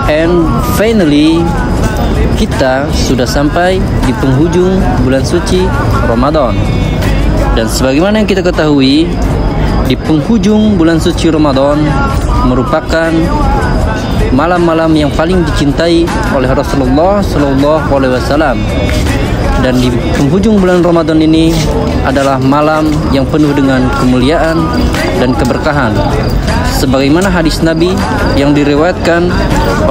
And finally, kita sudah sampai di penghujung bulan suci Ramadan. Dan sebagaimana yang kita ketahui, di penghujung bulan suci Ramadan merupakan malam-malam yang paling dicintai oleh Rasulullah Sallallahu Alaihi Wasallam. Dan di penghujung bulan Ramadan ini adalah malam yang penuh dengan kemuliaan dan keberkahan. Sebagaimana hadis Nabi yang diriwayatkan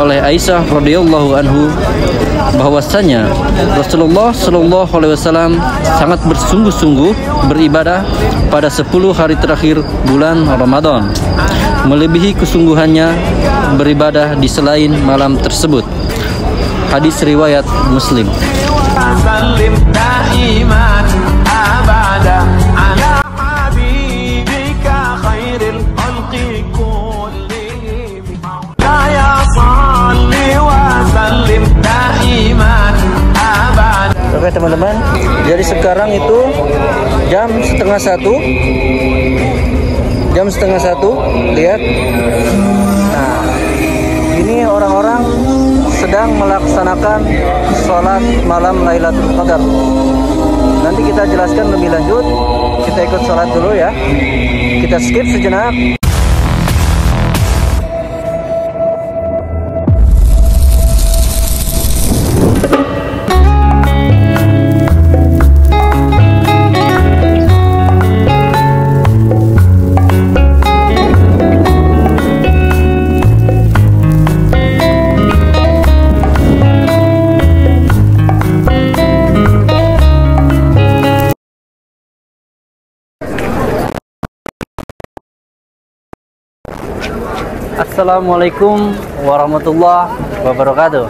oleh Aisyah radhiyallahu anhu, bahwasanya Rasulullah Sallallahu Alaihi Wasallam sangat bersungguh-sungguh beribadah pada 10 hari terakhir bulan Ramadan, melebihi kesungguhannya beribadah di selain malam tersebut. Hadis riwayat Muslim. Oke teman-teman, jadi sekarang itu jam setengah satu, lihat. Nah, ini orang-orang sedang melaksanakan sholat malam Lailatul Qadar. Nanti kita jelaskan lebih lanjut. Kita ikut sholat dulu ya. Kita skip sejenak. Assalamualaikum warahmatullahi wabarakatuh.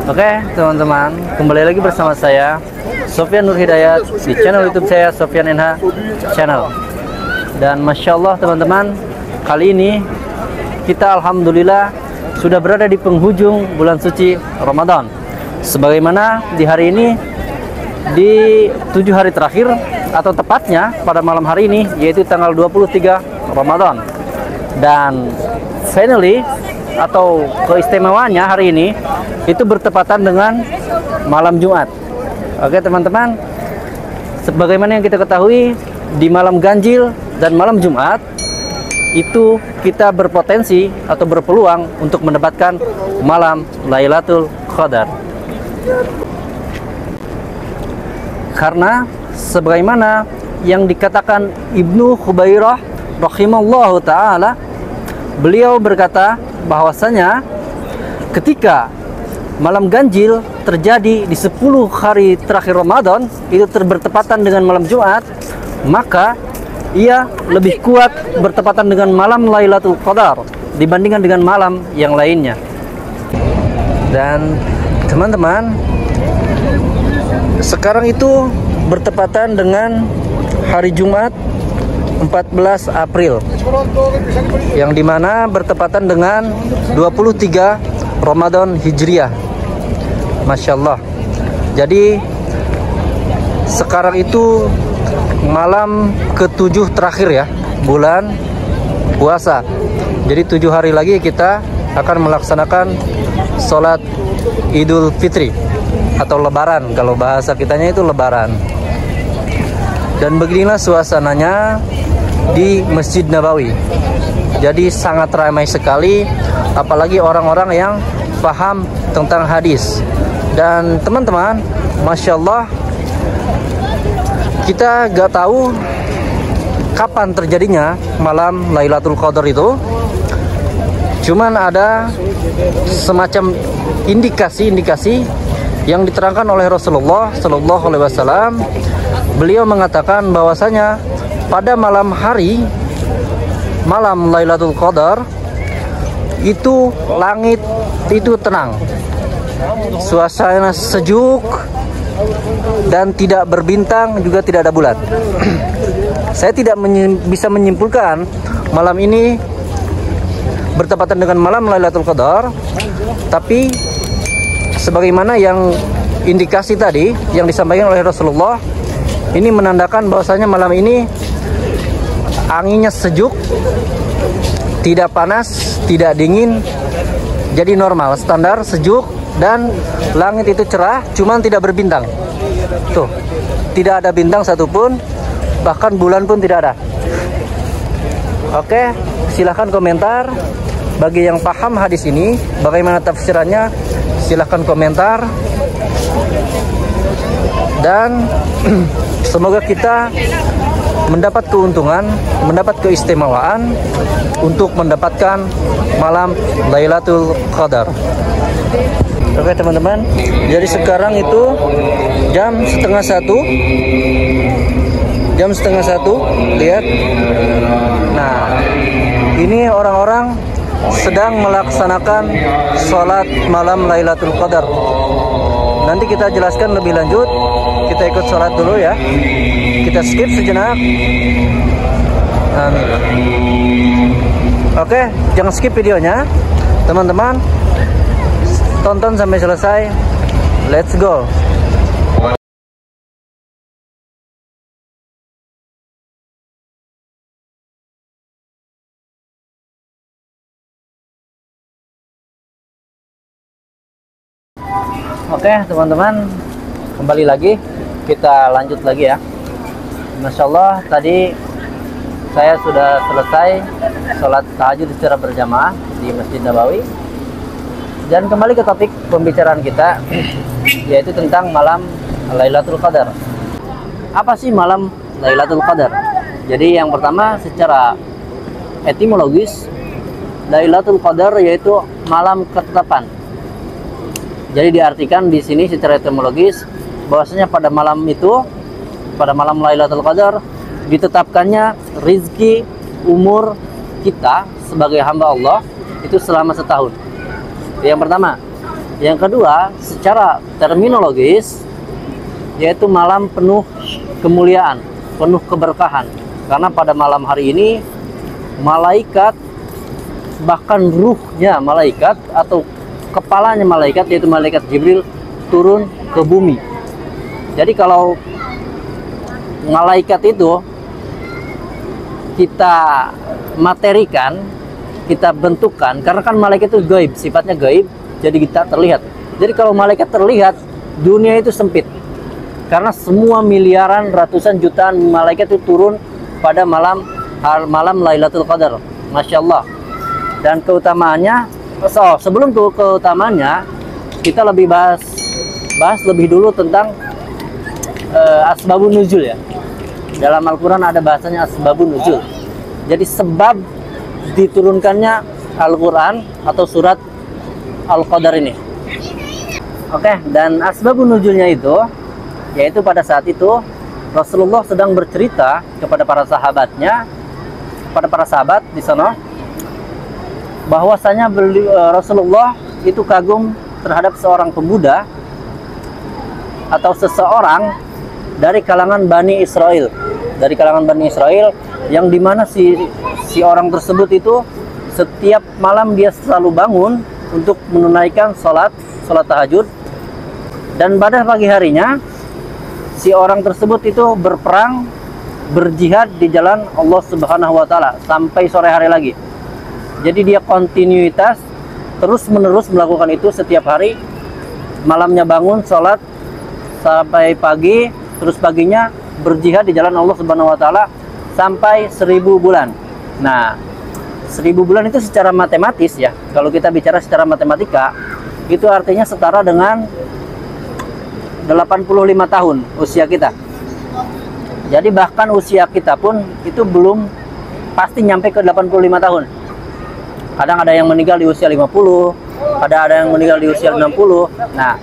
Oke teman-teman, kembali lagi bersama saya Sofyan Nur Hidayat di channel YouTube saya Sofyan NH Channel. Dan Masya Allah teman-teman, kali ini kita alhamdulillah sudah berada di penghujung bulan suci Ramadan. Sebagaimana di hari ini, di 7 hari terakhir, atau tepatnya pada malam hari ini, yaitu tanggal 23 Ramadan. Dan finally, atau keistimewaannya hari ini itu bertepatan dengan malam Jumat. Oke teman-teman, sebagaimana yang kita ketahui, di malam ganjil dan malam Jumat itu kita berpotensi atau berpeluang untuk mendapatkan malam Lailatul Qadar. Karena sebagaimana yang dikatakan Ibnu Khubairah rahimallahu ta'ala, beliau berkata bahwasanya ketika malam ganjil terjadi di 10 hari terakhir Ramadan, itu bertepatan dengan malam Jumat, maka ia lebih kuat bertepatan dengan malam Lailatul Qadar dibandingkan dengan malam yang lainnya. Dan teman-teman, sekarang itu bertepatan dengan hari Jumat 14 April, yang dimana bertepatan dengan 23 Ramadan Hijriah. Masya Allah. Jadi sekarang itu malam ke-7 terakhir ya, bulan puasa. Jadi 7 hari lagi kita akan melaksanakan sholat Idul Fitri atau Lebaran, kalau bahasa kitanya itu Lebaran. Dan beginilah suasananya di Masjid Nabawi. Jadi sangat ramai sekali, apalagi orang-orang yang paham tentang hadis. Dan teman-teman, Masya Allah, kita gak tahu kapan terjadinya malam Lailatul Qadar itu. Cuman ada semacam indikasi-indikasi yang diterangkan oleh Rasulullah Sallallahu Alaihi Wasallam. Beliau mengatakan bahwasanya pada malam hari, malam Lailatul Qadar, itu langit itu tenang, suasana sejuk, dan tidak berbintang, juga tidak ada bulan. Saya tidak bisa menyimpulkan malam ini bertepatan dengan malam Lailatul Qadar, tapi sebagaimana yang indikasi tadi yang disampaikan oleh Rasulullah, ini menandakan bahwasanya malam ini anginnya sejuk, tidak panas, tidak dingin, jadi normal, standar, sejuk, dan langit itu cerah, cuman tidak berbintang. Tuh, tidak ada bintang satupun, bahkan bulan pun tidak ada. Oke, silahkan komentar. Bagi yang paham hadis ini, bagaimana tafsirannya, silahkan komentar. Dan semoga kita mendapat keuntungan, mendapat keistimewaan untuk mendapatkan malam Lailatul Qadar. Oke teman-teman, jadi sekarang itu jam setengah satu, lihat. Nah, ini orang-orang sedang melaksanakan sholat malam Lailatul Qadar. Nanti kita jelaskan lebih lanjut. Kita ikut sholat dulu ya. Kita skip sejenak. Amin. Oke, jangan skip videonya, teman-teman. Tonton sampai selesai. Let's go. Oke teman-teman, kembali lagi, kita lanjut lagi ya. Masya Allah, tadi saya sudah selesai sholat tahajud secara berjamaah di Masjid Nabawi. Dan kembali ke topik pembicaraan kita, yaitu tentang malam Lailatul Qadar. Apa sih malam Lailatul Qadar? Jadi yang pertama, secara etimologis, Lailatul Qadar yaitu malam ketetapan. Jadi diartikan di sini secara etimologis bahwasanya pada malam itu, pada malam Lailatul Qadar, ditetapkannya rizki umur kita sebagai hamba Allah itu selama setahun. Yang pertama. Yang kedua, secara terminologis, yaitu malam penuh kemuliaan, penuh keberkahan. Karena pada malam hari ini malaikat, bahkan ruhnya malaikat atau kepalanya malaikat, yaitu malaikat Jibril, turun ke bumi. Jadi kalau malaikat itu kita materikan, kita bentukkan, karena kan malaikat itu gaib, sifatnya gaib, jadi kita terlihat. Jadi kalau malaikat terlihat, dunia itu sempit, karena semua miliaran, ratusan jutaan malaikat itu turun pada malam Lailatul Qadar. Masya Allah. Dan keutamaannya, sebelum keutamaannya, kita lebih bahas lebih dulu tentang asbabun nuzul ya. Dalam Al-Quran ada bahasanya asbabun nuzul. Jadi sebab diturunkannya Al-Quran atau surat Al-Qadar ini. Oke, dan asbabun nuzulnya itu, yaitu pada saat itu Rasulullah sedang bercerita kepada para sahabatnya, pada para sahabat di sana, bahwasanya Rasulullah itu kagum terhadap seorang pemuda atau seseorang dari kalangan Bani Israel, yang dimana si orang tersebut itu setiap malam dia selalu bangun untuk menunaikan sholat tahajud, dan pada pagi harinya si orang tersebut itu berperang, berjihad di jalan Allah Subhanahu wa Ta'ala sampai sore hari lagi. Jadi dia kontinuitas terus menerus melakukan itu setiap hari. Malamnya bangun sholat sampai pagi, terus paginya berjihad di jalan Allah Subhanahu wa Ta'ala sampai 1000 bulan. Nah, 1000 bulan itu secara matematis ya, kalau kita bicara secara matematika, itu artinya setara dengan 85 tahun usia kita. Jadi bahkan usia kita pun itu belum pasti nyampe ke 85 tahun. Kadang ada yang meninggal di usia 50, ada yang meninggal di usia 60. Nah,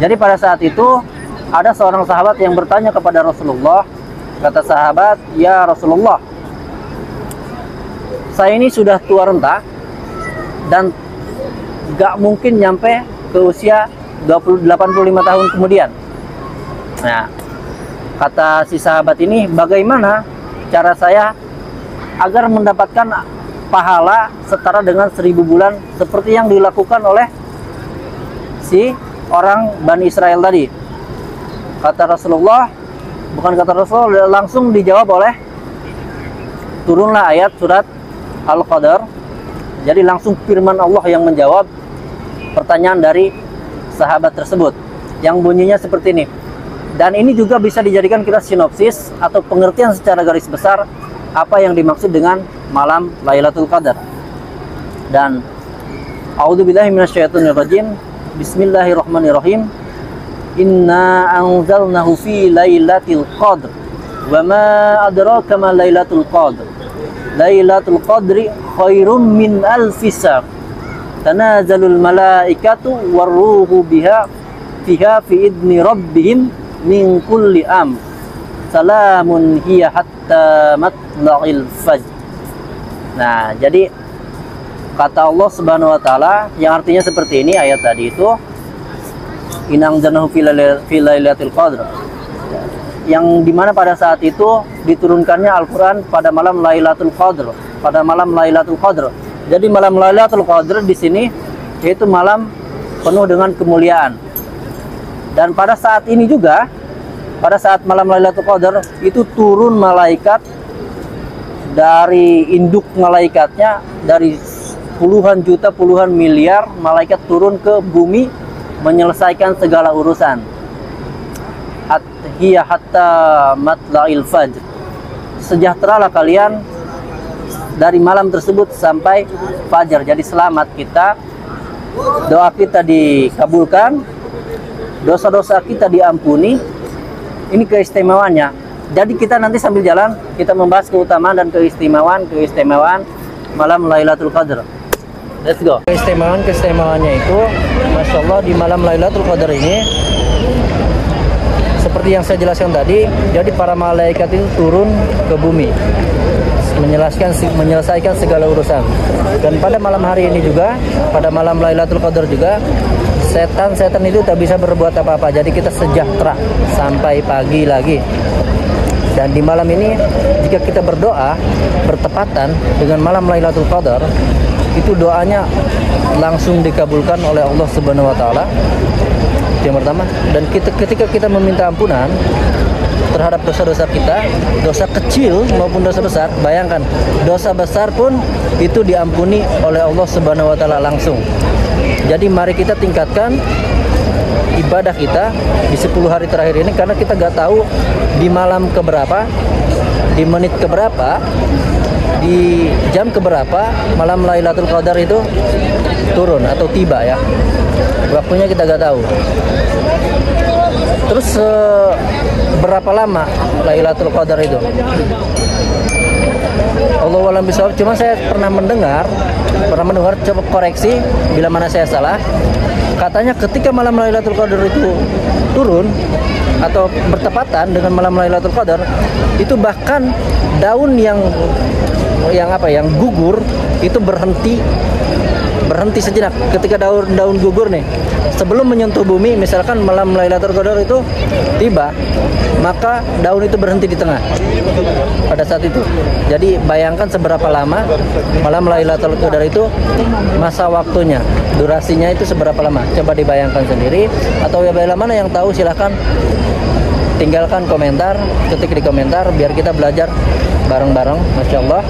jadi pada saat itu ada seorang sahabat yang bertanya kepada Rasulullah. Kata sahabat, "Ya Rasulullah, saya ini sudah tua renta dan gak mungkin nyampe ke usia 85 tahun kemudian." Nah, kata si sahabat ini, bagaimana cara saya agar mendapatkan pahala setara dengan 1000 bulan seperti yang dilakukan oleh si orang Bani Israel tadi? Kata Rasulullah, langsung dijawab oleh turunlah ayat surat Al-Qadar. Jadi langsung firman Allah yang menjawab, pertanyaan dari sahabat tersebut yang bunyinya seperti ini. Dan ini juga bisa dijadikan kita sinopsis atau pengertian secara garis besar apa yang dimaksud dengan malam Lailatul Qadar. Dan a'udzubillahi minasyaitonirrajim. Bismillahirrahmanirrahim. Inna anzalnahu fi lailatul qadr. Wa ma adraka ma lailatul qadr. Lailatul qadri khairum min alfi syahr. Tanazalul malaikatu warruhu biha fiha fi idni rabbihim min kulli am. Salamun hiya hatta matla'il fajr. Nah, jadi kata Allah Subhanahu wa taala yang artinya seperti ini ayat tadi itu, inang janahu fi lailatul qadr. Yang dimana pada saat itu diturunkannya Al-Quran pada malam Lailatul Qadr, pada malam Lailatul Qadr. Jadi malam Lailatul Qadr di sini yaitu malam penuh dengan kemuliaan. Dan pada saat ini juga, pada saat malam Lailatul Qadar itu turun malaikat dari induk malaikatnya, dari puluhan juta, puluhan miliar malaikat turun ke bumi menyelesaikan segala urusan. Hiya hatta matla'il fajr. Sejahteralah kalian dari malam tersebut sampai fajar. Jadi selamat kita, doa kita dikabulkan, dosa-dosa kita diampuni. Ini keistimewaannya. Jadi kita nanti sambil jalan kita membahas keutamaan dan keistimewaan malam Lailatul Qadar. Let's go. Keistimewaannya itu, Masya Allah, di malam Lailatul Qadar ini seperti yang saya jelaskan tadi, jadi para malaikat itu turun ke bumi menyelesaikan segala urusan. Dan pada malam hari ini juga, pada malam Lailatul Qadar juga, setan-setan itu tak bisa berbuat apa-apa. Jadi kita sejahtera sampai pagi lagi. Dan di malam ini jika kita berdoa bertepatan dengan malam Lailatul Qadar, itu doanya langsung dikabulkan oleh Allah Subhanahu wa taala. Yang pertama, dan ketika kita meminta ampunan terhadap dosa-dosa kita, dosa kecil maupun dosa besar, bayangkan dosa besar pun itu diampuni oleh Allah Subhanahu wa taala langsung. Jadi mari kita tingkatkan ibadah kita di 10 hari terakhir ini, karena kita gak tahu di malam keberapa, di menit keberapa, di jam keberapa malam Lailatul Qadar itu turun atau tiba ya. Waktunya kita gak tahu. Terus berapa lama Lailatul Qadar itu? Allahu a'lam bishawab. Cuma saya pernah mendengar, coba koreksi bila mana saya salah. Katanya ketika malam Lailatul Qadar itu turun atau bertepatan dengan malam Lailatul Qadar, itu bahkan daun yang gugur itu berhenti sejenak. Ketika daun gugur nih, sebelum menyentuh bumi, misalkan malam Lailatul Qadar itu tiba, maka daun itu berhenti di tengah pada saat itu. Jadi bayangkan seberapa lama malam Lailatul Qadar itu, masa waktunya, durasinya itu seberapa lama. Coba dibayangkan sendiri, atau ya bila mana yang tahu silahkan tinggalkan komentar, ketik di komentar biar kita belajar bareng-bareng. Masya Allah.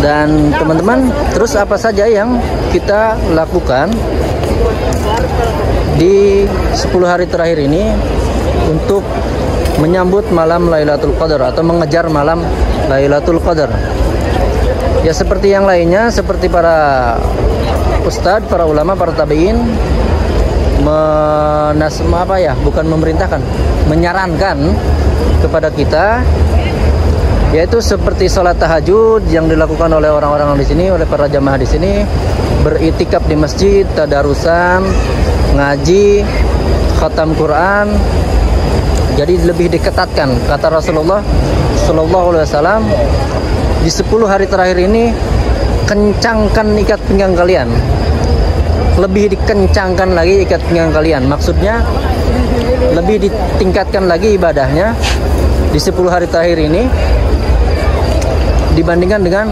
Dan teman-teman, terus apa saja yang kita lakukan di 10 hari terakhir ini untuk menyambut malam Lailatul Qadar atau mengejar malam Lailatul Qadar? Ya seperti yang lainnya, seperti para ustadz, para ulama, para tabi'in bukan memerintahkan, menyarankan kepada kita, yaitu seperti sholat tahajud yang dilakukan oleh orang-orang di sini, oleh para jamaah di sini, beritikaf di masjid, tadarusan, ngaji, khatam Quran. Jadi lebih diketatkan, kata Rasulullah Sallallahu Alaihi Wasallam, di 10 hari terakhir ini kencangkan ikat pinggang kalian, lebih dikencangkan lagi ikat pinggang kalian. Maksudnya lebih ditingkatkan lagi ibadahnya di 10 hari terakhir ini dibandingkan dengan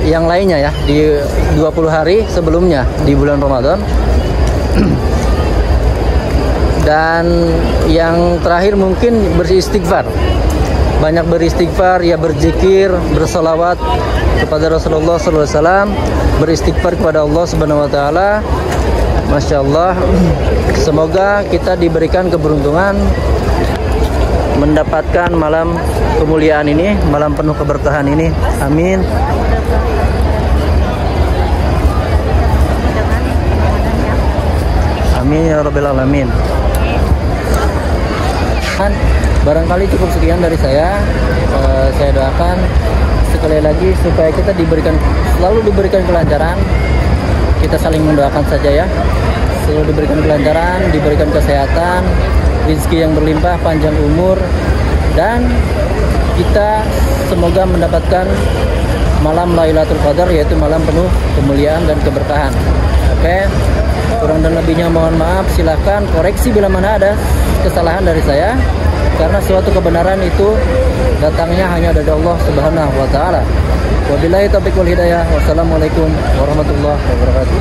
yang lainnya ya, di 20 hari sebelumnya di bulan Ramadan. Dan yang terakhir mungkin beristighfar, banyak beristighfar, ya berzikir, bersolawat kepada Rasulullah SAW, beristighfar kepada Allah Subhanahu Wa Taala. Masya Allah, semoga kita diberikan keberuntungan mendapatkan malam kemuliaan ini, malam penuh keberkahan ini. Amin. Amin ya Rabbil Alamin. Barangkali cukup sekian dari saya. Saya doakan sekali lagi supaya kita selalu diberikan kelancaran. Kita saling mendoakan saja ya. Selalu diberikan kelancaran, diberikan kesehatan, rezeki yang berlimpah, panjang umur, dan kita semoga mendapatkan malam Lailatul Qadar, yaitu malam penuh kemuliaan dan keberkahan. Oke, kurang dan lebihnya mohon maaf. Silahkan koreksi bila mana ada kesalahan dari saya, karena suatu kebenaran itu datangnya hanya dari Allah Subhanahu Wa Taala. Wabillahi taufiq wal hidayah. Wassalamualaikum warahmatullahi wabarakatuh.